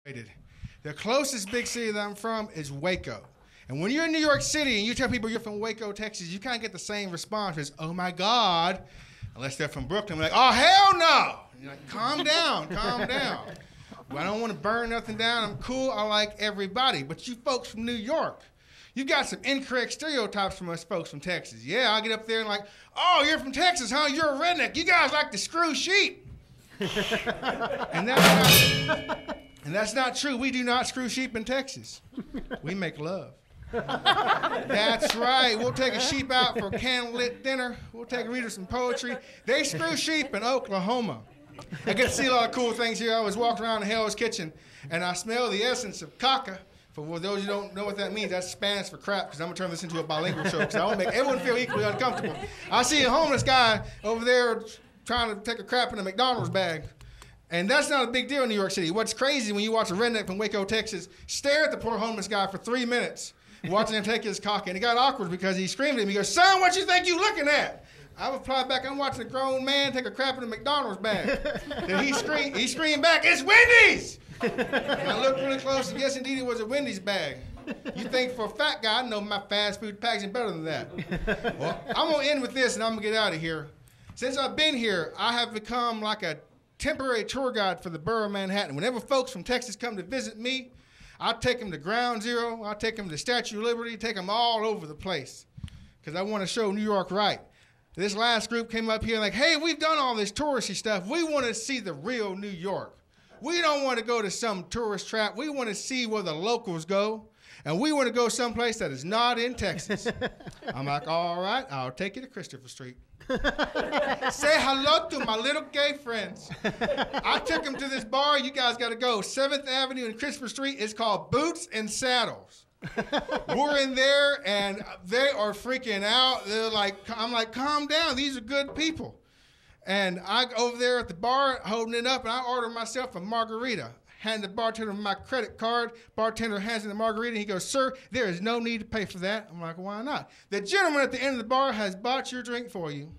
The closest big city that I'm from is Waco. And when you're in New York City and you tell people you're from Waco, Texas, you kind of get the same response as, oh my God, unless they're from Brooklyn. We're like, oh, hell no. And you're like, calm down, calm down. Well, I don't want to burn nothing down. I'm cool. I like everybody. But you folks from New York, you got some incorrect stereotypes from us folks from Texas. Yeah, I'll get up there and like, oh, you're from Texas, huh? You're a redneck. You guys like to screw sheep. And that's not true. We do not screw sheep in Texas. We make love. That's right. We'll take a sheep out for a candlelit dinner. We'll take a read of some poetry. They screw sheep in Oklahoma. I get to see a lot of cool things here. I was walking around in Hell's Kitchen, and I smell the essence of caca. For those who don't know what that means, that's Spanish for crap, because I'm going to turn this into a bilingual show, because I want to make everyone feel equally uncomfortable. I see a homeless guy over there trying to take a crap in a McDonald's bag. And that's not a big deal in New York City. What's crazy when you watch a redneck from Waco, Texas, stare at the poor homeless guy for 3 minutes, watching him take his cock, and it got awkward because he screamed at me. He goes, son, what you think you looking at? I replied back, I'm watching a grown man take a crap in a McDonald's bag. Then he screamed back, it's Wendy's! And I looked really close, and yes, indeed, it was a Wendy's bag. You think for a fat guy, I know my fast food packaging better than that. Well, I'm going to end with this, and I'm going to get out of here. Since I've been here, I have become like a temporary tour guide for the borough of Manhattan. Whenever folks from Texas come to visit me, I'll take them to Ground Zero, I'll take them to Statue of Liberty, take them all over the place, because I want to show New York right. This last group came up here like, hey, we've done all this touristy stuff. We want to see the real New York. We don't want to go to some tourist trap. We want to see where the locals go, and we want to go someplace that is not in Texas. I'm like, all right, I'll take you to Christopher Street. Say hello to my little gay friends. I took them to this bar. You guys got to go. 7th Avenue and Christopher Street is called Boots and Saddles. We're in there, and they are freaking out. They're like, I'm like, calm down. These are good people. And I go over there at the bar, holding it up, and I order myself a margarita. Hand the bartender my credit card. Bartender hands me the margarita, and he goes, sir, there is no need to pay for that. I'm like, why not? The gentleman at the end of the bar has bought your drink for you.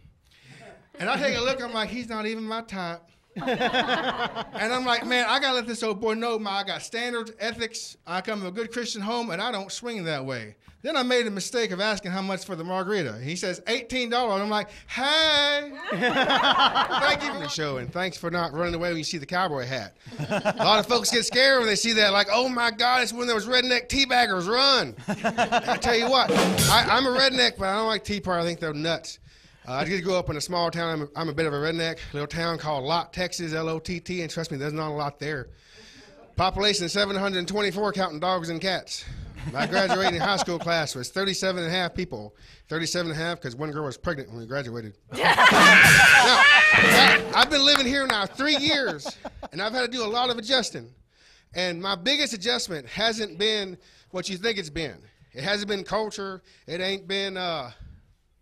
And I take a look, I'm like, he's not even my type. And I'm like, man, I got to let this old boy know I got standards, ethics. I come from a good Christian home, and I don't swing that way. Then I made a mistake of asking how much for the margarita. He says, $18. I'm like, hey. Thank you for the show, and thanks for not running away when you see the cowboy hat. A lot of folks get scared when they see that, like, oh, my God, it's when those redneck teabaggers run. I tell you what, I'm a redneck, but I don't like Tea Party. I think they're nuts. I did grow up in a small town. I'm a bit of a redneck, little town called Lott, Texas, L-O-T-T, and trust me, there's not a lot there. Population 724, counting dogs and cats. My graduating high school class was 37 and a half people. 37 and a half because one girl was pregnant when we graduated. Now, I've been living here now 3 years, and I've had to do a lot of adjusting. And my biggest adjustment hasn't been what you think it's been. It hasn't been culture. It ain't been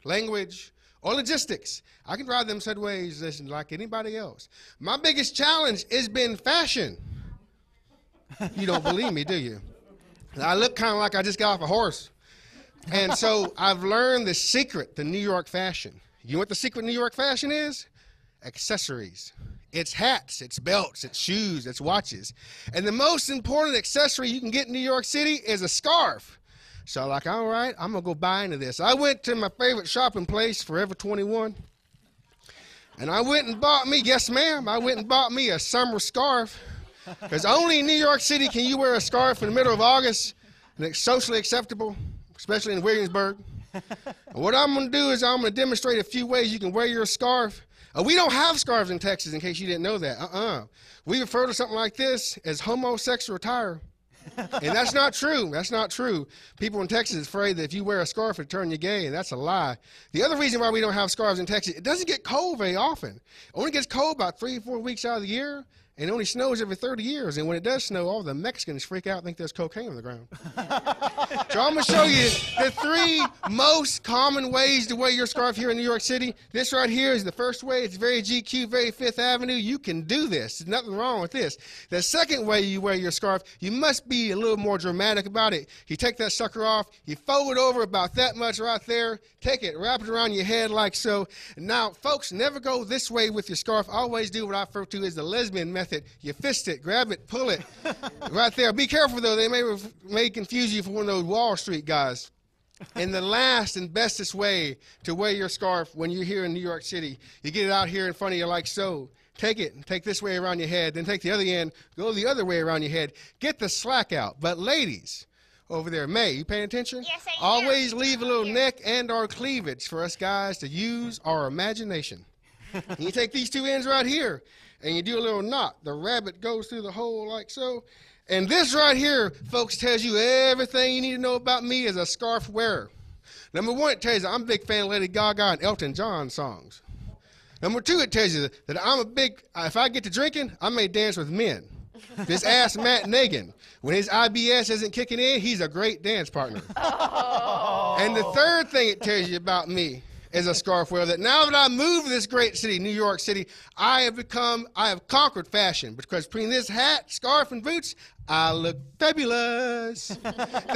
language or logistics. I can drive them subways like anybody else. My biggest challenge has been fashion. You don't believe me, do you? I look kind of like I just got off a horse. And so I've learned the secret to New York fashion. You know what the secret to New York fashion is? Accessories. It's hats, it's belts, it's shoes, it's watches. And the most important accessory you can get in New York City is a scarf. So I'm like, all right, I'm going to go buy into this. I went to my favorite shopping place, Forever 21, and I went and bought me, yes, ma'am, I went and bought me a summer scarf, because only in New York City can you wear a scarf in the middle of August, and it's socially acceptable, especially in Williamsburg. And what I'm going to do is I'm going to demonstrate a few ways you can wear your scarf. We don't have scarves in Texas, in case you didn't know that. We refer to something like this as homosexual attire. And that's not true. That's not true. People in Texas are afraid that if you wear a scarf, it'll turn you gay, and that's a lie. The other reason why we don't have scarves in Texas, it doesn't get cold very often. It only gets cold about 3 or 4 weeks out of the year, and it only snows every 30 years. And when it does snow, all the Mexicans freak out and think there's cocaine on the ground. So I'm going to show you the 3 most common ways to wear your scarf here in New York City. This right here is the first way. It's very GQ, very 5th Avenue. You can do this. There's nothing wrong with this. The second way you wear your scarf, you must be a little more dramatic about it. You take that sucker off, you fold it over about that much right there, take it, wrap it around your head like so. Now, folks, never go this way with your scarf. Always do what I refer to as the lesbian method. method. You fist it, grab it, pull it, right there. Be careful, though. They may confuse you for one of those Wall Street guys. And the last and bestest way to wear your scarf when you're here in New York City, you get it out here in front of you like so. Take it and take this way around your head. Then take the other end, go the other way around your head. Get the slack out. But ladies, over there, May, you paying attention? Yes, I am. Always leave a little neck and or cleavage for us guys to use our imagination. And you take these two ends right here, and you do a little knot. The rabbit goes through the hole like so. And this right here, folks, tells you everything you need to know about me as a scarf wearer. Number one, it tells you I'm a big fan of Lady Gaga and Elton John songs. Number two, it tells you that I'm a big, if I get to drinking, I may dance with men. Just ask Matt Nagan. When his IBS isn't kicking in, he's a great dance partner. Oh. And the third thing it tells you about me as a scarf wearer, that now that I moved to this great city, New York City, I have conquered fashion, because between this hat, scarf, and boots, I look fabulous. Thank